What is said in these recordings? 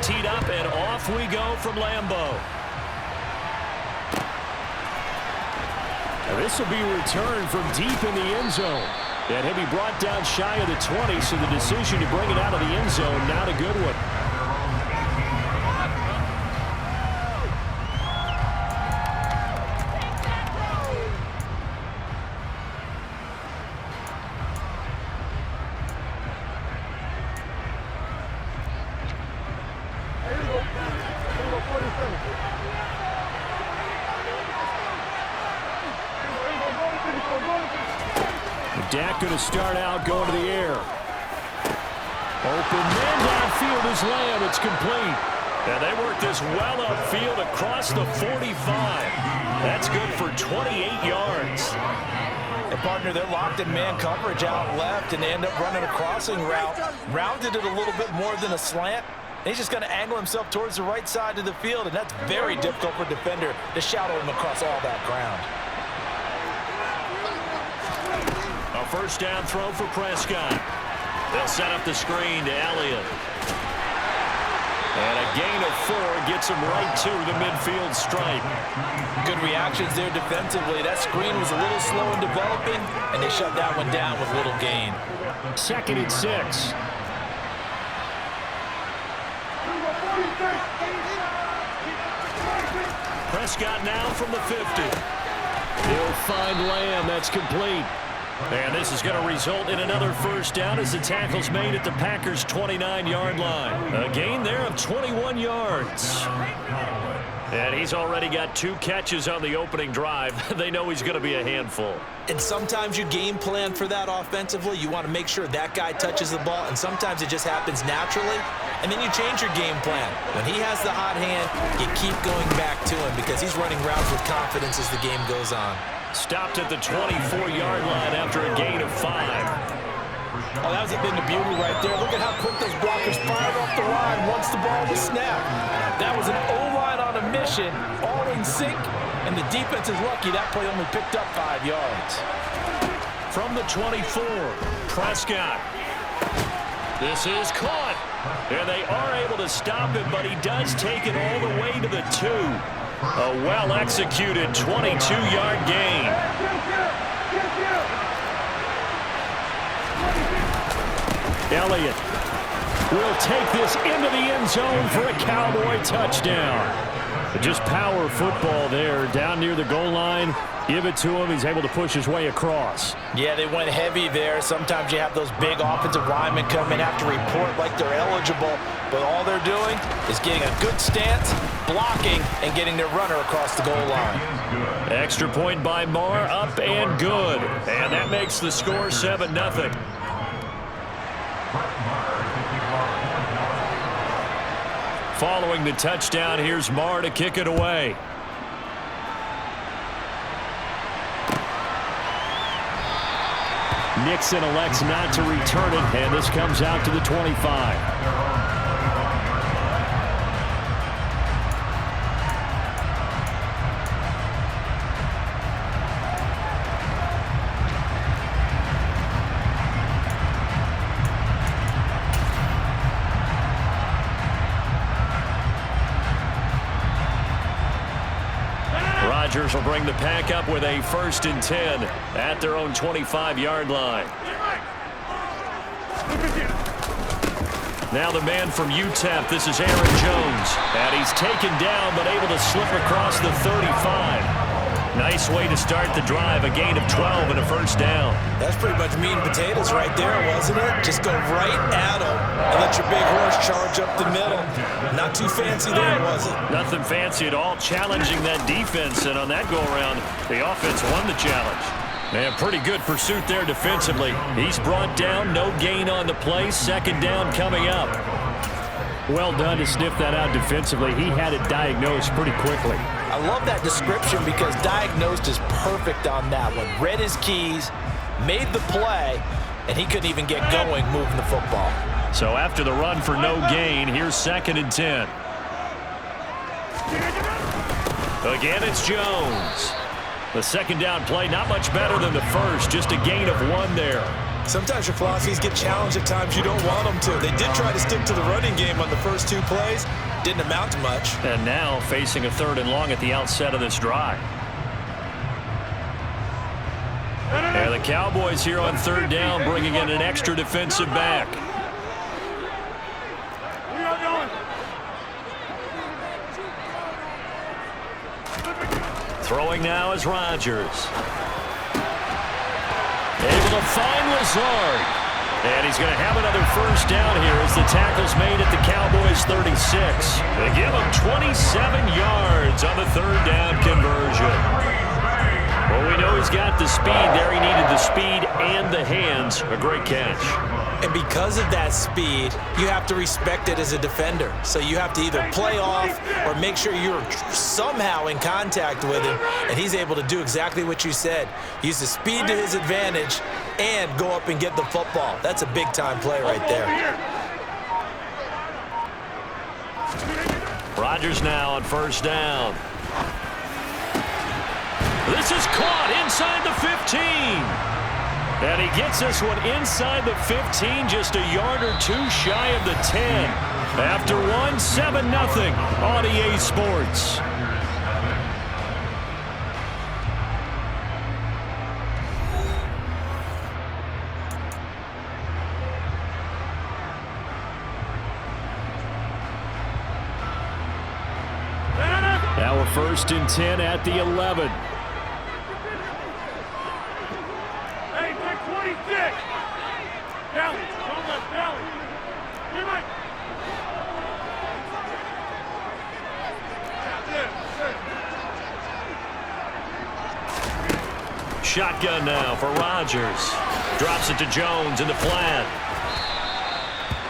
teed up, and off we go from Lambeau. This will be returned from deep in the end zone. And he'll be brought down shy of the 20, so the decision to bring it out of the end zone, not a good one. Dak going to start out going to the air. Open man downfield is Lamb. It's complete. And they work this well upfield across the 45. That's good for 28 yards. And partner, they're locked in man coverage out left, and they end up running a crossing route. Rounded it a little bit more than a slant. And he's just going to angle himself towards the right side of the field, and that's very difficult for a defender to shadow him across all that ground. A first down throw for Prescott. They'll set up the screen to Elliott. And a gain of 4 gets him right to the midfield stripe. Good reactions there defensively. That screen was a little slow in developing, and they shut that one down with little gain. 2nd and 6. Prescott now from the 50. He'll find Lamb. That's complete. And this is going to result in another first down as the tackle's made at the Packers' 29-yard line. A gain there of 21 yards. And he's already got 2 catches on the opening drive. They know he's going to be a handful. And sometimes you game plan for that offensively. You want to make sure that guy touches the ball, and sometimes it just happens naturally. And then you change your game plan. When he has the hot hand, you keep going back to him because he's running routes with confidence as the game goes on. Stopped at the 24-yard line after a gain of 5. Oh, that was a thing of beauty right there. Look at how quick those blockers fired off the line once the ball was snapped. That was an O-line on a mission, all in sync, and the defense is lucky that play only picked up 5 yards. From the 24, Prescott. This is caught. And they are able to stop him, but he does take it all the way to the 2. A well-executed 22-yard gain. Elliott will take this into the end zone for a Cowboy touchdown. Just power football there down near the goal line. Give it to him. He's able to push his way across. Yeah, they went heavy there. Sometimes you have those big offensive linemen come in, have to report like they're eligible. But all they're doing is getting a good stance, blocking, and getting their runner across the goal line. Extra point by Marr, up and good. And that makes the score 7-0. Following the touchdown, here's Marr to kick it away. Nixon elects not to return it, and this comes out to the 25. Rodgers will bring the pack up with a 1st and 10 at their own 25-yard line. Now the man from UTEP, this is Aaron Jones. And he's taken down but able to slip across the 35. Nice way to start the drive, a gain of 12 and a first down. That's pretty much meat and potatoes right there, wasn't it? Just go right at him and let your big horse charge up the middle. Not too fancy there, was it? Nothing fancy at all, challenging that defense, and on that go-around, the offense won the challenge. Man, pretty good pursuit there defensively. He's brought down, no gain on the play, 2nd down coming up. Well done to sniff that out defensively. He had it diagnosed pretty quickly. I love that description because diagnosed is perfect on that one. Read his keys, made the play, and he couldn't even get going moving the football. So after the run for no gain, here's 2nd and 10. Again, it's Jones. The 2nd down play, not much better than the first, just a gain of 1 there. Sometimes your philosophies get challenged at times you don't want them to. They did try to stick to the running game on the first 2 plays. Didn't amount to much. And now facing a 3rd and long at the outset of this drive. And the Cowboys here on 3rd down, bringing in an extra defensive back. Throwing now is Rodgers. Able to find Lazard. And he's going to have another 1st down here as the tackle's made at the Cowboys' 36. They give him 27 yards on the 3rd down conversion. Well, we know he's got the speed there. He needed the speed and the hands. A great catch. And because of that speed, you have to respect it as a defender. So you have to either play off or make sure you're somehow in contact with him, and he's able to do exactly what you said. Use the speed to his advantage and go up and get the football. That's a big-time play right there. Rodgers now on 1st down. This is caught inside the 15. And he gets this one inside the 15, just a yard or 2 shy of the 10. After one, 7-0 on EA Sports. Now a 1st and 10 at the 11. Shotgun now for Rodgers. Drops it to Jones in the flat.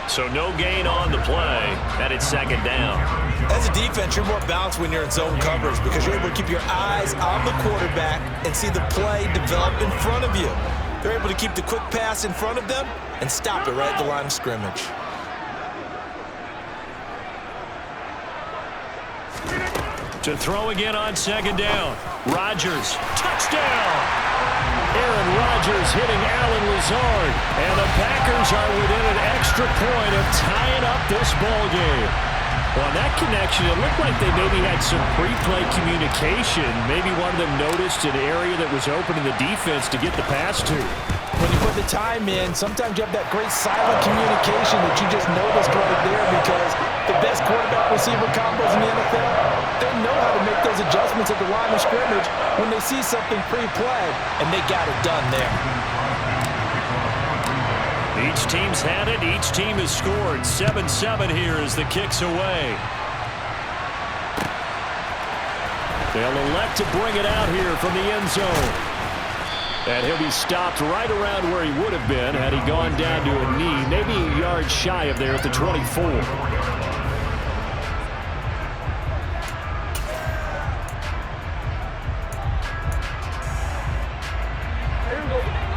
So no gain on the play, and it's 2nd down. As a defense, you're more balanced when you're in zone coverage because you're able to keep your eyes on the quarterback and see the play develop in front of you. They're able to keep the quick pass in front of them and stop it right at the line of scrimmage. To throw again on 2nd down. Rodgers, touchdown! Aaron Rodgers hitting Allen Lazard. And the Packers are within an extra point of tying up this ball game. Well, that connection, it looked like they maybe had some pre-play communication. Maybe one of them noticed an area that was open in the defense to get the pass to. When you put the time in, sometimes you have that great silent communication that you just noticed right there because the best quarterback-receiver combos in the NFL, they know how to make those adjustments at the line of scrimmage when they see something pre-play, and they got it done there. Each team's had it. Each team has scored. 7-7 here as the kick's away. They'll elect to bring it out here from the end zone. And he'll be stopped right around where he would have been had he gone down to a knee, maybe a yard shy of there at the 24.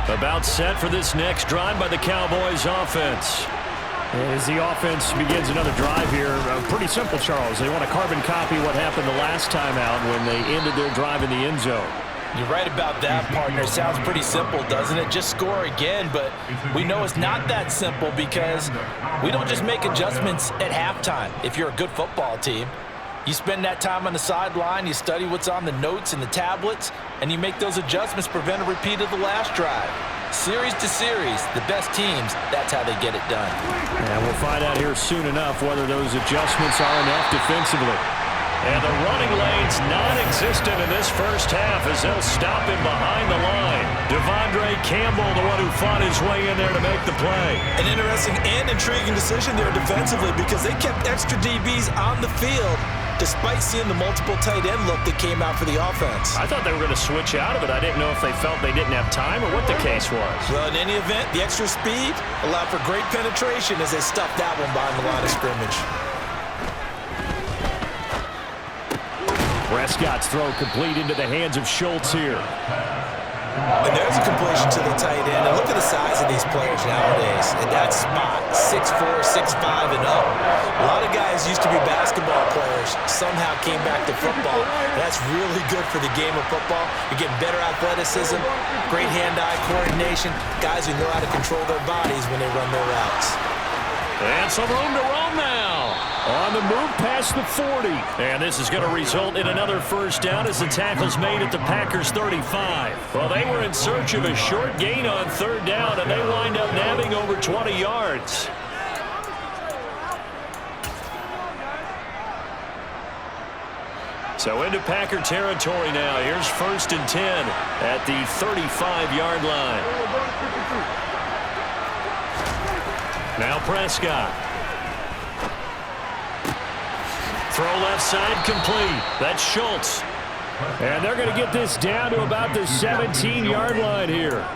About set for this next drive by the Cowboys offense. As the offense begins another drive here, pretty simple, Charles. They want to carbon copy what happened the last time out when they ended their drive in the end zone. You're right about that, partner. Sounds pretty simple, doesn't it? Just score again, but we know it's not that simple because we don't just make adjustments at halftime if you're a good football team. You spend that time on the sideline, you study what's on the notes and the tablets, and you make those adjustments, prevent a repeat of the last drive. Series to series, the best teams, that's how they get it done. And we'll find out here soon enough whether those adjustments are enough defensively. And the running lane's non-existent in this first half as they'll stop him behind the line. Devondre Campbell, the one who fought his way in there to make the play. An interesting and intriguing decision there defensively because they kept extra DBs on the field despite seeing the multiple tight end look that came out for the offense. I thought they were going to switch out of it. I didn't know if they felt they didn't have time or what the case was. Well, in any event, the extra speed allowed for great penetration as they stuffed that one behind the line of scrimmage. Prescott's throw complete into the hands of Schultz here. And there's a completion to the tight end. And look at the size of these players nowadays. And that spot, 6'4", 6'5", and up. A lot of guys used to be basketball players, somehow came back to football. And that's really good for the game of football. You're getting better athleticism, great hand-eye coordination, guys who know how to control their bodies when they run their routes. And some room to roam now. On the move past the 40. And this is going to result in another first down as the tackle's made at the Packers 35. Well, they were in search of a short gain on third down, and they wind up nabbing over 20 yards. So into Packer territory now. Here's 1st and 10 at the 35-yard line. Now Prescott. Throw left side complete. That's Schultz. And they're going to get this down to about the 17-yard line here.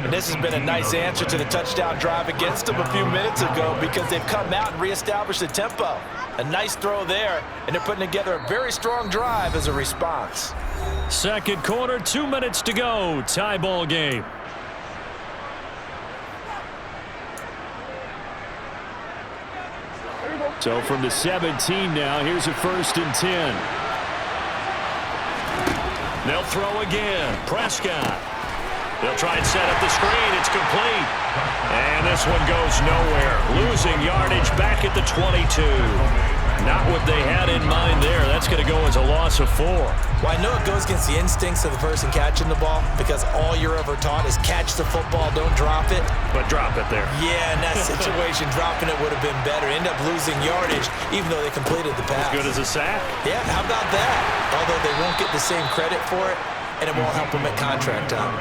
And this has been a nice answer to the touchdown drive against them a few minutes ago because they've come out and reestablished the tempo. A nice throw there, and they're putting together a very strong drive as a response. Second quarter, 2 minutes to go. Tie ball game. So from the 17 now, here's a 1st and 10. They'll throw again. Prescott. They'll try and set up the screen. It's complete. And this one goes nowhere. Losing yardage back at the 22. Not what they had in mind there. That's going to go as a loss of 4. Well, I know it goes against the instincts of the person catching the ball because all you're ever taught is catch the football, don't drop it. But drop it there. Yeah, in that situation, dropping it would have been better. End up losing yardage even though they completed the pass. As good as a sack. Yeah, how about that? Although they won't get the same credit for it, and it won't help them at contract time.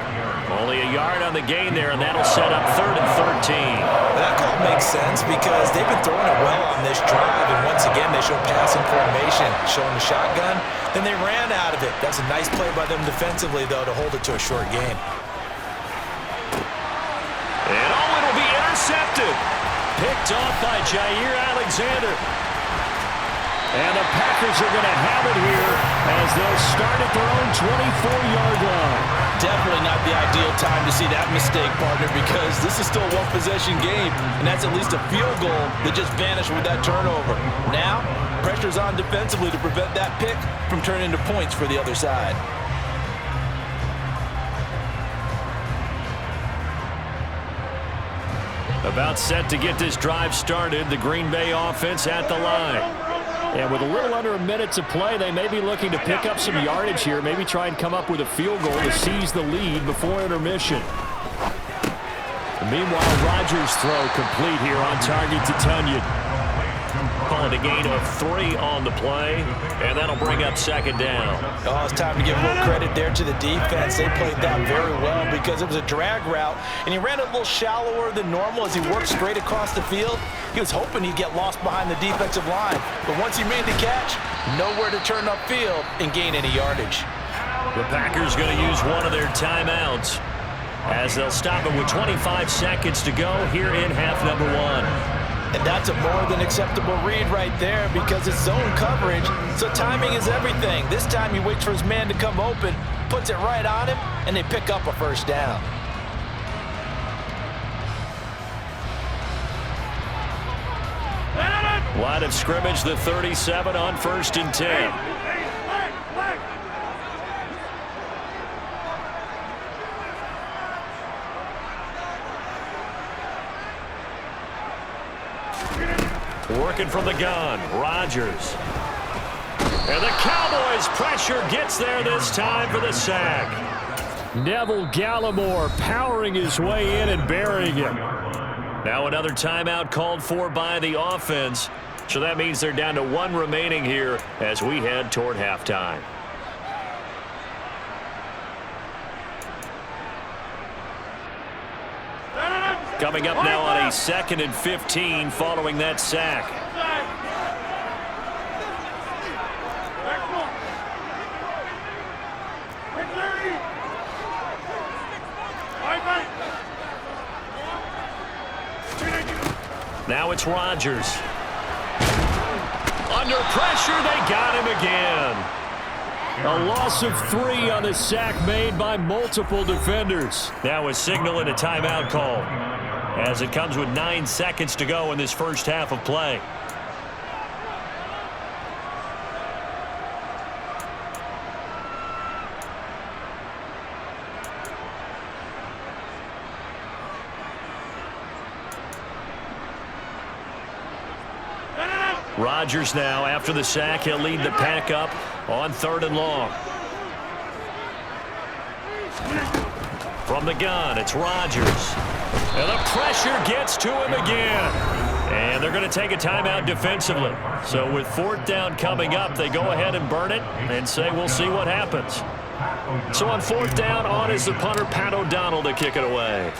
Only a yard on the gain there, and that'll set up 3rd and 13. Well, that call makes sense because they've been throwing it well on this drive, and once again, they show passing formation, showing the shotgun. Then they ran out of it. That's a nice play by them defensively, though, to hold it to a short game. And it'll be intercepted. Picked off by Jair Alexander. And the Packers are going to have it here as they'll start at their own 24-yard line. Definitely not the ideal time to see that mistake, partner, because this is still a one-possession game, and that's at least a field goal that just vanished with that turnover. Now, pressure's on defensively to prevent that pick from turning into points for the other side. About set to get this drive started, the Green Bay offense at the line. And with a little under a minute to play, they may be looking to pick up some yardage here, maybe try and come up with a field goal to seize the lead before intermission. And meanwhile, Rodgers' throw complete here on target to Tunyon. Calling a gain of 3 on the play, and that'll bring up 2nd down. Oh, it's time to give a little credit there to the defense. They played that very well because it was a drag route, and he ran a little shallower than normal as he worked straight across the field. He was hoping he'd get lost behind the defensive line, but once he made the catch, nowhere to turn upfield and gain any yardage. The Packers going to use one of their timeouts as they'll stop it with 25 seconds to go here in half number 1. And that's a more than acceptable read right there because it's zone coverage, so timing is everything. This time he waits for his man to come open, puts it right on him, and they pick up a first down. Line of scrimmage, the 37 on 1st and 10. Working from the gun, Rodgers. And the Cowboys' pressure gets there this time for the sack. Neville Gallimore powering his way in and burying him. Now another timeout called for by the offense. So that means they're down to 1 remaining here as we head toward halftime. Coming up now on a 2nd and 15 following that sack. Now it's Rodgers. Under pressure, they got him again. A loss of 3 on the sack made by multiple defenders. Now a signal and a timeout call as it comes with 9 seconds to go in this first half of play. Rodgers now, after the sack, he'll lead the pack up on 3rd and long. From the gun, it's Rodgers. And the pressure gets to him again. And they're going to take a timeout defensively. So with 4th down coming up, they go ahead and burn it and say we'll see what happens. So on 4th down, on is the punter, Pat O'Donnell, to kick it away.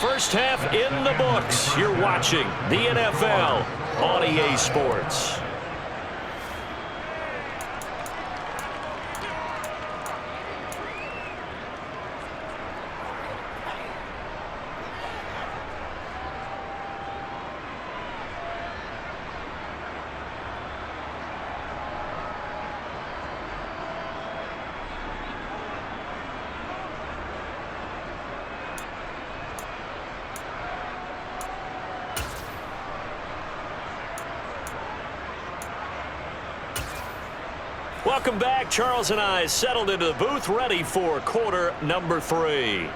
First half in the books. You're watching the NFL on EA Sports. Welcome back. Charles and I settled into the booth, ready for quarter number 3.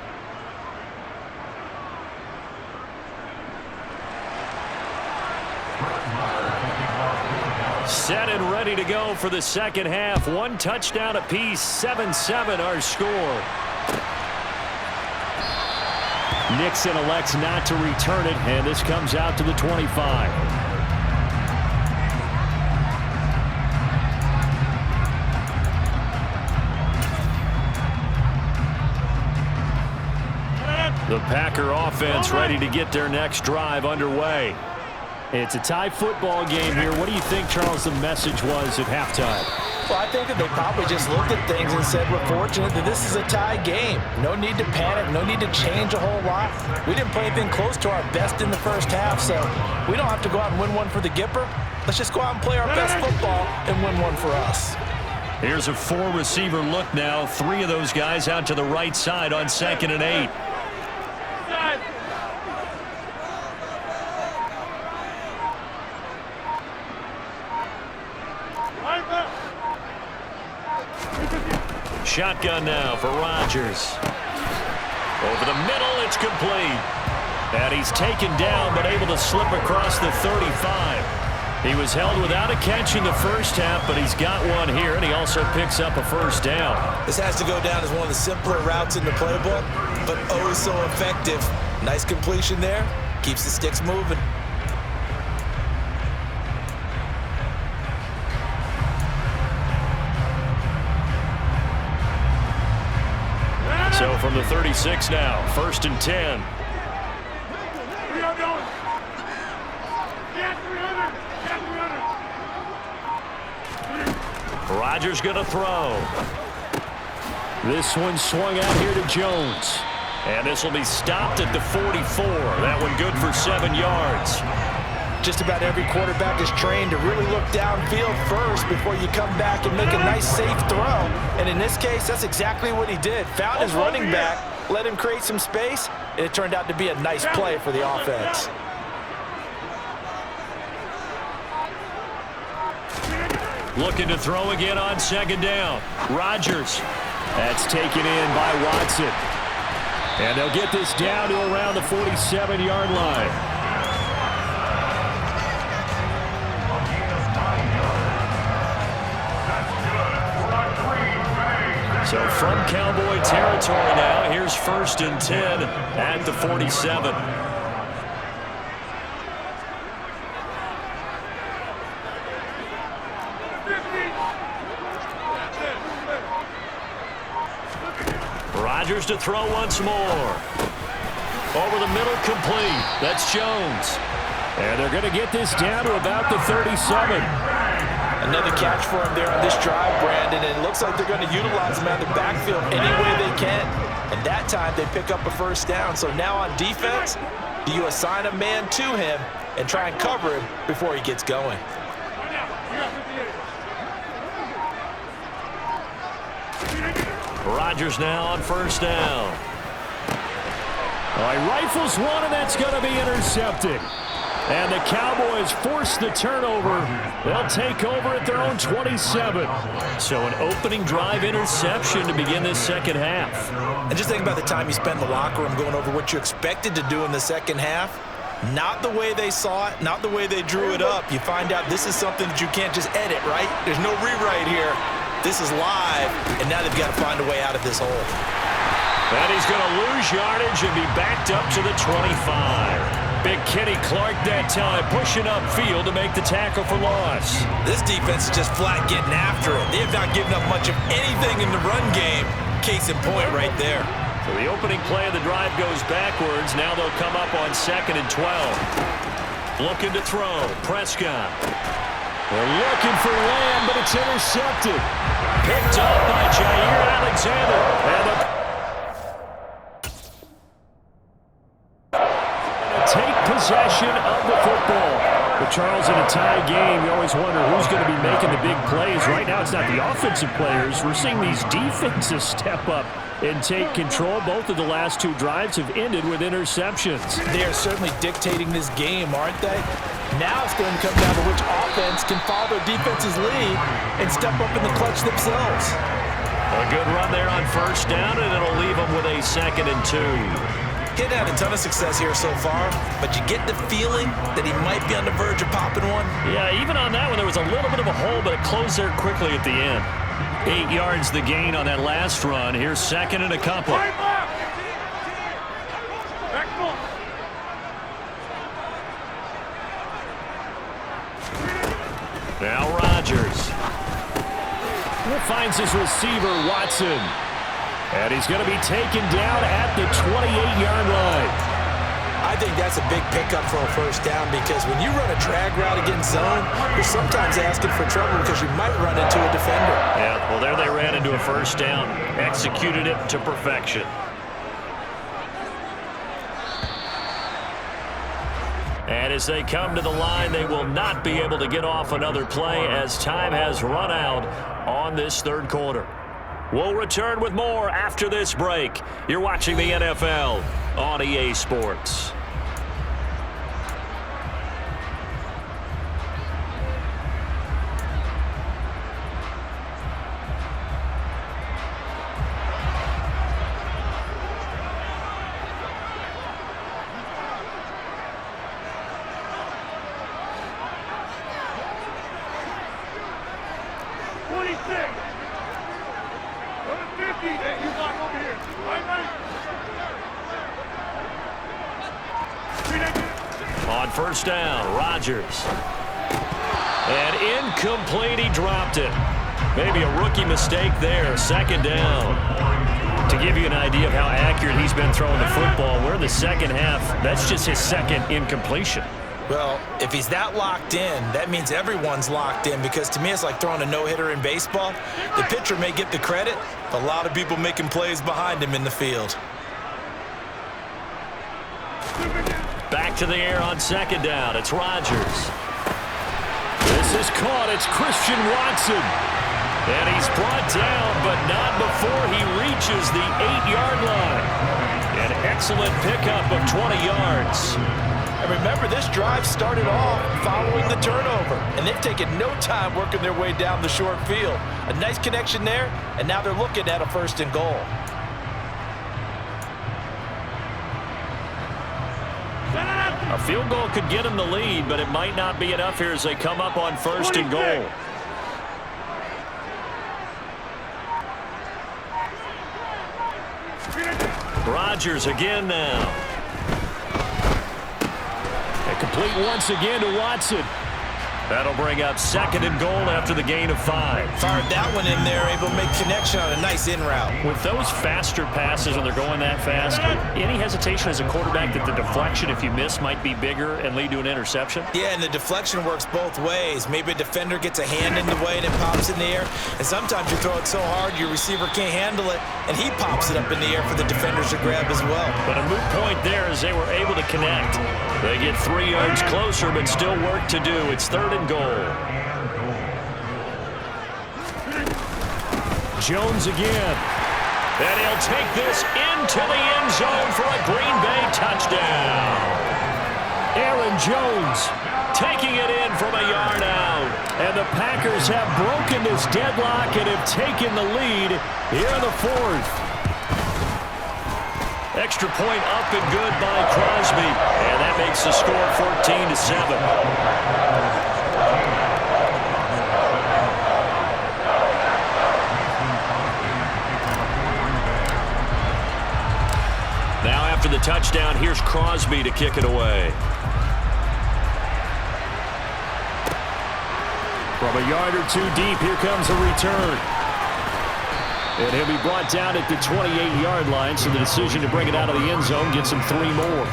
Set and ready to go for the second half. 1 touchdown apiece, 7-7 our score. Nixon elects not to return it, and this comes out to the 25. The Packer offense ready to get their next drive underway. It's a tie football game here. What do you think, Charles, the message was at halftime? Well, I think that they probably just looked at things and said, we're fortunate that this is a tie game. No need to panic, no need to change a whole lot. We didn't play anything close to our best in the first half, so we don't have to go out and win one for the Gipper. Let's just go out and play our best football and win one for us. Here's a 4-receiver look now. 3 of those guys out to the right side on 2nd and 8. Shotgun now for Rodgers. Over the middle, it's complete. And he's taken down, but able to slip across the 35. He was held without a catch in the first half, but he's got one here, and he also picks up a first down. This has to go down as one of the simpler routes in the playbook, but oh so effective. Nice completion there. Keeps the sticks moving. So from the 36 now, 1st and 10. Rodgers going to throw. This one swung out here to Jones. And this will be stopped at the 44. That one good for 7 yards. Just about every quarterback is trained to really look downfield first before you come back and make a nice, safe throw. And in this case, that's exactly what he did. Found his running back, let him create some space, and it turned out to be a nice play for the offense. Looking to throw again on 2nd down. Rodgers. That's taken in by Watson. And they'll get this down to around the 47-yard line. So from Cowboy territory now, here's 1st and 10 at the 47. Rodgers to throw once more. Over the middle, complete. That's Jones. And they're going to get this down to about the 37. Another catch for him there on this drive, Brandon, and it looks like they're going to utilize him out of the backfield any way they can. And that time they pick up a first down. So now on defense, do you assign a man to him and try and cover him before he gets going? Rodgers now on 1st down. All right, rifles one, and that's going to be intercepted. And the Cowboys force the turnover. They'll take over at their own 27. So an opening drive interception to begin this second half. And just think about the time you spent in the locker room going over what you expected to do in the second half. Not the way they saw it, not the way they drew it up. You find out this is something that you can't just edit, right? There's no rewrite here. This is live, and now they've got to find a way out of this hole. And he's going to lose yardage and be backed up to the 25. Big Kenny Clark that time, pushing upfield to make the tackle for loss. This defense is just flat getting after it. They have not given up much of anything in the run game. Case in point right there. So the opening play of the drive goes backwards. Now they'll come up on 2nd and 12. Looking to throw. Prescott. They're looking for Lamb, but it's intercepted. Picked up by Jair Alexander. And take possession of the football. But Charles, in a tie game, you always wonder who's going to be making the big plays. Right now, it's not the offensive players. We're seeing these defenses step up and take control. Both of the last two drives have ended with interceptions. They are certainly dictating this game, aren't they? Now it's going to come down to which offense can follow their defense's lead and step up in the clutch themselves. A good run there on first down, and it'll leave them with a 2nd and 2. Kid had a ton of success here so far, but you get the feeling that he might be on the verge of popping one. Yeah, even on that one, there was a little bit of a hole, but it closed there quickly at the end. 8 yards the gain on that last run. Here's 2nd and a couple. Now Rodgers. Finds his receiver, Watson. And he's going to be taken down at the 28-yard line. I think that's a big pickup for a first down because when you run a drag route against zone, you're sometimes asking for trouble because you might run into a defender. Yeah, well, there they ran into a first down. Executed it to perfection. And as they come to the line, they will not be able to get off another play as time has run out on this third quarter. We'll return with more after this break. You're watching the NFL on EA Sports. On first down, Rodgers. And incomplete, he dropped it. Maybe a rookie mistake there, 2nd down. To give you an idea of how accurate he's been throwing the football, we're in the second half. That's just his 2nd incompletion. Well, if he's that locked in, that means everyone's locked in because to me it's like throwing a no-hitter in baseball. The pitcher may get the credit, but a lot of people making plays behind him in the field. Back to the air on 2nd down. It's Rodgers. This is caught. It's Christian Watson. And he's brought down, but not before he reaches the 8-yard line. An excellent pickup of 20 yards. And remember, this drive started off following the turnover, and they've taken no time working their way down the short field. A nice connection there, and now they're looking at a 1st and goal. A field goal could get them the lead, but it might not be enough here as they come up on 1st and goal. Rodgers again now. And complete once again to Watson. That'll bring up 2nd and goal after the gain of 5. Fired that one in there, able to make connection on a nice in route. With those faster passes when they're going that fast, any hesitation as a quarterback that the deflection, if you miss, might be bigger and lead to an interception? Yeah, and the deflection works both ways. Maybe a defender gets a hand in the way and it pops in the air, and sometimes you throw it so hard your receiver can't handle it, and he pops it up in the air for the defenders to grab as well. But a moot point there as they were able to connect. They get 3 yards closer, but still work to do. It's 3rd and goal. Jones again. And he'll take this into the end zone for a Green Bay touchdown. Aaron Jones taking it in from a yard out. And the Packers have broken this deadlock and have taken the lead here in the fourth. Extra point up and good by Crosby. And that makes the score 14-7. Now after the touchdown, here's Crosby to kick it away. From a yard or two deep, here comes a return. And he'll be brought down at the 28-yard line, so the decision to bring it out of the end zone gets him 3 more.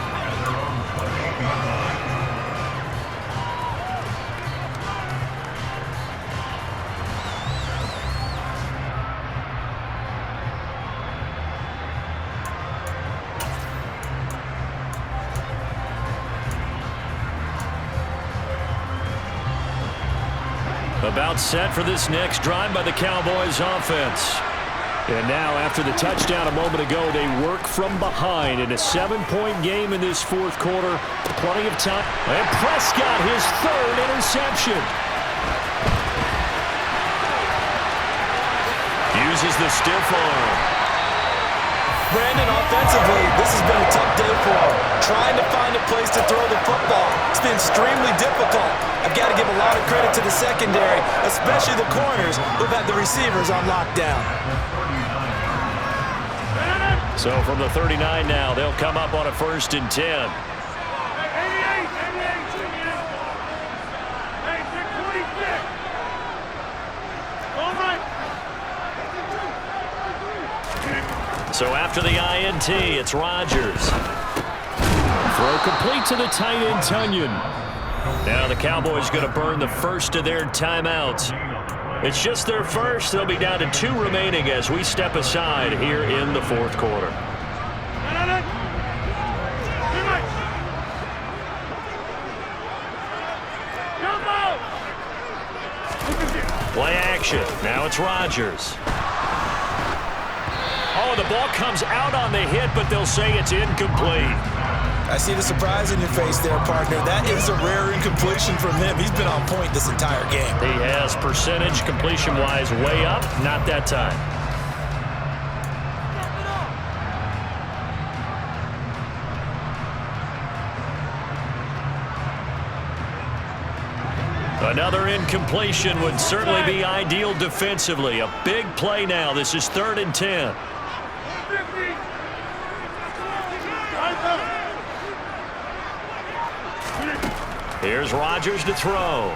About set for this next drive by the Cowboys offense. And now, after the touchdown a moment ago, they work from behind in a 7-point game in this fourth quarter. Plenty of time. And Prescott, his 3rd interception. Uses the stiff arm. Brandon, offensively, this has been a tough day for him. Trying to find a place to throw the football. It's been extremely difficult. I've got to give a lot of credit to the secondary, especially the corners who've had the receivers on lockdown. So from the 39 now, they'll come up on a 1st and 10. So after the INT, it's Rodgers. Throw complete to the tight end, Tunyon. Now the Cowboys going to burn the first of their timeouts. It's just their first. They'll be down to 2 remaining as we step aside here in the fourth quarter. Play action. Now it's Rodgers. Oh, the ball comes out on the hit, but they'll say it's incomplete. I see the surprise in your face there, partner. That is a rare incompletion from him. He's been on point this entire game. He has percentage completion-wise way up. Not that time. Another incompletion would certainly be ideal defensively. A big play now. This is 3rd and 10. Here's Rodgers to throw.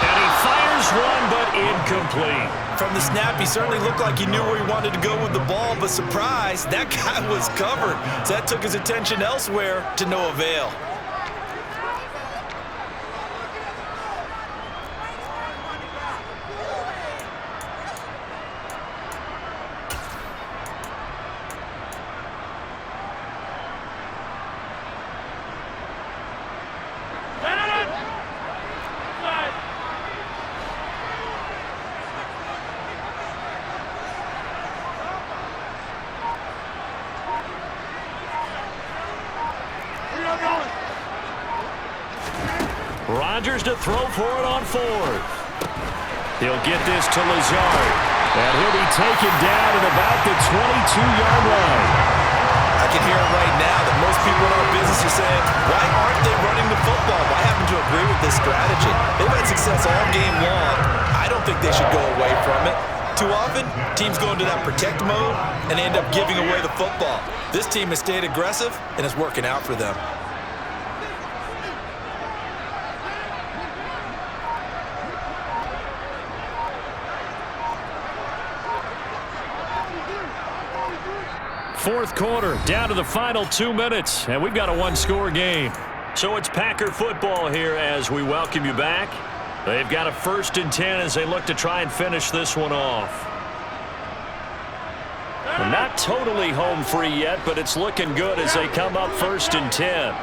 And he fires one, but incomplete. From the snap, he certainly looked like he knew where he wanted to go with the ball, but surprise, that guy was covered. So that took his attention elsewhere to no avail. Rodgers to throw for it on 4th. He'll get this to Lazard. And he'll be taken down at about the 22-yard line. I can hear it right now that most people in our business are saying, why aren't they running the football? I happen to agree with this strategy. They've had success all game long. I don't think they should go away from it. Too often, teams go into that protect mode and end up giving away the football. This team has stayed aggressive, and it's working out for them. Fourth quarter, down to the final 2 minutes, and we've got a 1-score game. So it's Packer football here as we welcome you back. They've got a 1st and 10 as they look to try and finish this one off. Well, not totally home free yet, but it's looking good as they come up 1st and 10.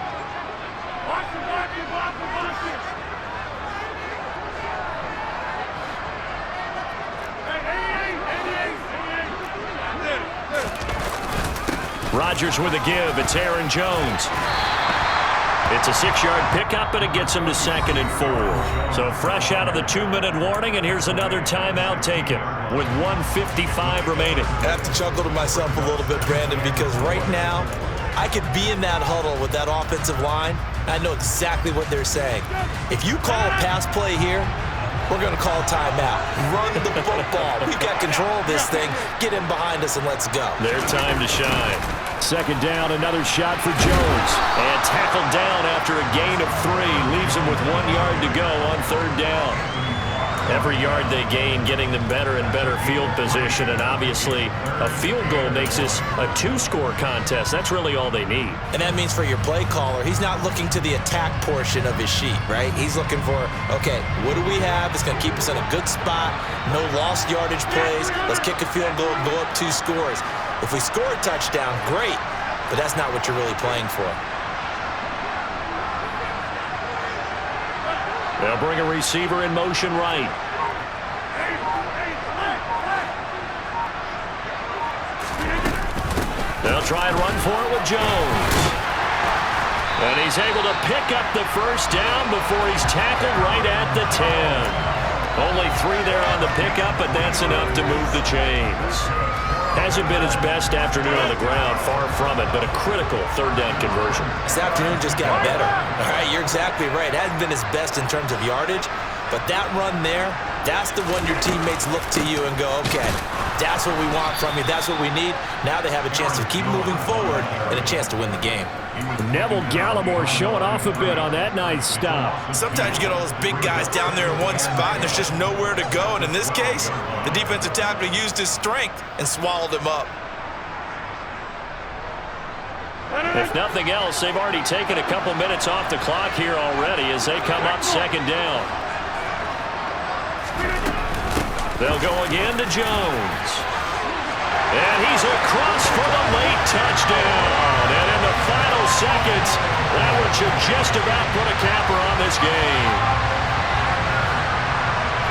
Rodgers with a give. It's Aaron Jones. It's a 6-yard pickup, and it gets him to 2nd and 4. So fresh out of the 2-minute warning, and here's another timeout taken with 1:55 remaining. I have to chuckle to myself a little bit, Brandon, because right now I could be in that huddle with that offensive line. I know exactly what they're saying. If you call a pass play here, we're going to call timeout. Run the football. We've got control of this thing. Get in behind us and let's go. Their time to shine. 2nd down, another shot for Jones. And tackled down after a gain of 3. Leaves him with 1 yard to go on 3rd down. Every yard they gain, getting them better and better field position. And obviously, a field goal makes this a 2-score contest. That's really all they need. And that means for your play caller, he's not looking to the attack portion of his sheet, right? He's looking for, okay, what do we have that's going to keep us in a good spot? No lost yardage plays. Let's kick a field goal and go up 2 scores. If we score a touchdown, great. But that's not what you're really playing for. They'll bring a receiver in motion right. They'll try and run for it with Jones. And he's able to pick up the 1st down before he's tackled right at the 10. Only 3 there on the pickup, but that's enough to move the chains. Hasn't been his best afternoon on the ground, far from it, but a critical 3rd down conversion. This afternoon just got better. All right, you're exactly right. It hasn't been his best in terms of yardage, but that run there, that's the one your teammates look to you and go, okay, that's what we want from you. That's what we need. Now they have a chance to keep moving forward and a chance to win the game. Neville Gallimore showing off a bit on that nice stop. Sometimes you get all those big guys down there in one spot, and there's just nowhere to go. And in this case, the defensive tackle used his strength and swallowed him up. If nothing else, they've already taken a couple minutes off the clock here already as they come up 2nd down. They'll go again to Jones. And he's across for the late touchdown. And in the final seconds, that one should just about put a capper on this game.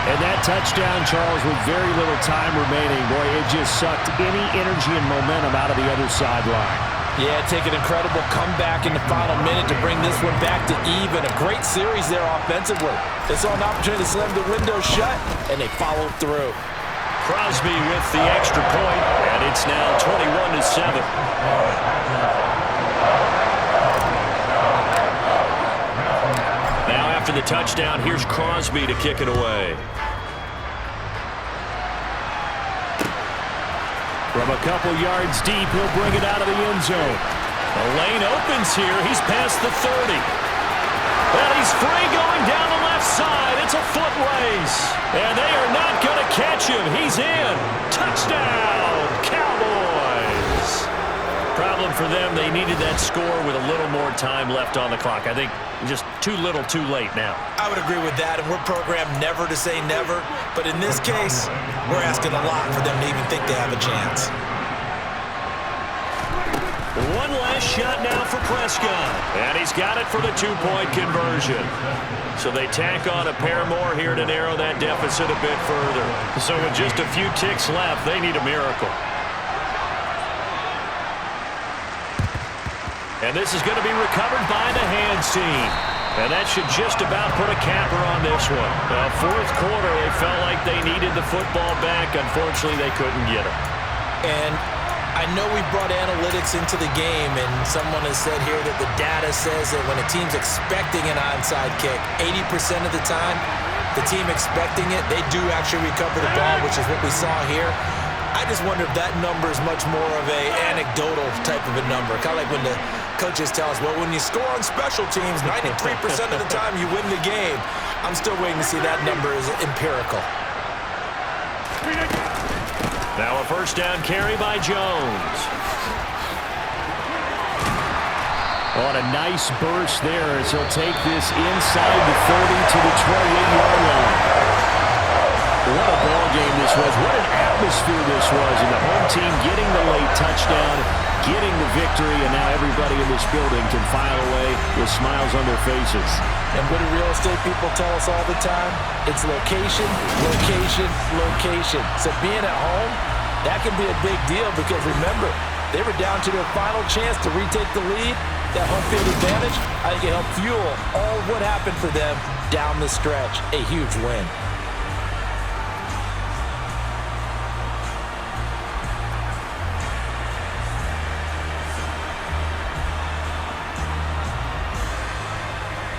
And that touchdown, Charles, with very little time remaining, boy, it just sucked any energy and momentum out of the other sideline. Yeah, take an incredible comeback in the final minute to bring this one back to even. A great series there offensively. They saw an opportunity to slam the window shut, and they followed through. Crosby with the extra point, and it's now 21-7. Now after the touchdown, here's Crosby to kick it away. From a couple yards deep, he'll bring it out of the end zone. The lane opens here. He's past the 30. And he's free going down the left side. It's a foot race. And they are not going to catch him. He's in. Touchdown, Cowboys. Problem for them, they needed that score with a little more time left on the clock. I think just too little too late now. I would agree with that, and we're programmed never to say never. But in this case, we're asking a lot for them to even think they have a chance. One last shot now for Prescott. And he's got it for the 2-point conversion. So they tack on a pair more here to narrow that deficit a bit further. So with just a few ticks left, they need a miracle. And this is going to be recovered by the hands team. And that should just about put a capper on this one. 4th quarter, they felt like they needed the football back. Unfortunately, they couldn't get it. And I know we brought analytics into the game, and someone has said here that the data says that when a team's expecting an onside kick, 80% of the time, the team expecting it, they do actually recover the ball, which is what we saw here. I just wonder if that number is much more of a anecdotal type of a number. Kind of like when the coaches tell us, well, when you score on special teams, 93% of the time you win the game. I'm still waiting to see that number is empirical. Now a 1st down carry by Jones. On a nice burst there as he'll take this inside the 30 to the 28-yard line. What a ball game this was. What an atmosphere this was. And the home team getting the late touchdown, getting the victory, and now everybody in this building can file away with smiles on their faces. And what do real estate people tell us all the time? It's location, location, location. So being at home, that can be a big deal because remember, They were down to their final chance to retake the lead. That home field advantage, I think it helped fuel all of what happened for them down the stretch. A huge win.